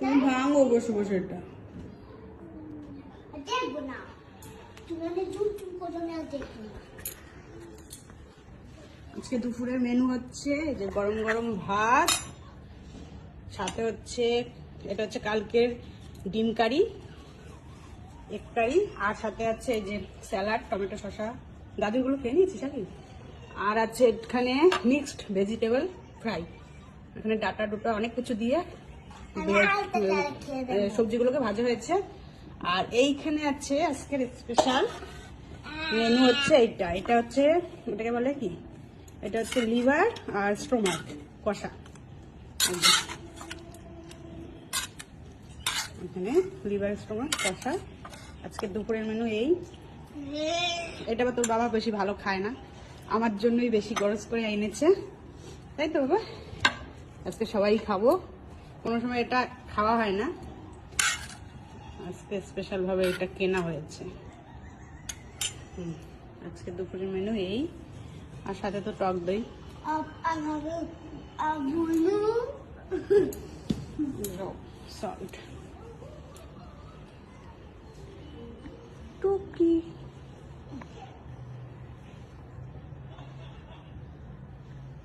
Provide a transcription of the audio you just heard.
তুমি ভাঙো বসে বসে এটা। দেখবো না, তুমি চুপ করে দেখবো না। আজকে দুপুরের মেনু হচ্ছে এই যে গরম গরম ভাত, সাথে হচ্ছে এটা হচ্ছে কালকের ডিম কারি, এগ কারি, আর সাথে আছে এই যে স্যালাড, টমেটো শসা, গাজরগুলো খেয়ে নিয়েছি জানি, আর আছে এখানে মিক্সড ভেজিটেবল ফ্রাই। এখানে ডাটা ডুটা অনেক কিছু দিয়ে সবজিগুলোকে ভাজা হয়েছে। আর এইখানে আছে আজকের স্পেশাল মেনু হচ্ছে এইটা, এটা হচ্ছে এটাকে বলে কি, এটা হচ্ছে লিভার আর স্টোমাক কষা। এখানে লিভার স্টোমাক কষা আজকে দুপুরের মেনু এই। এটা বা তোর বাবা বেশি ভালো খায় না, আমার জন্যই বেশি গরজ করে এনেছে, তাই তো বাবা? আজকে সবাই খাবো, কোনো সময় এটা খাওয়া হয় না, আজকে স্পেশাল ভাবে এটা কেনা হয়েছে। আজকে দুপুরের মেনু এই, আর সাথে তো টক দই, সল্ট, টুকি।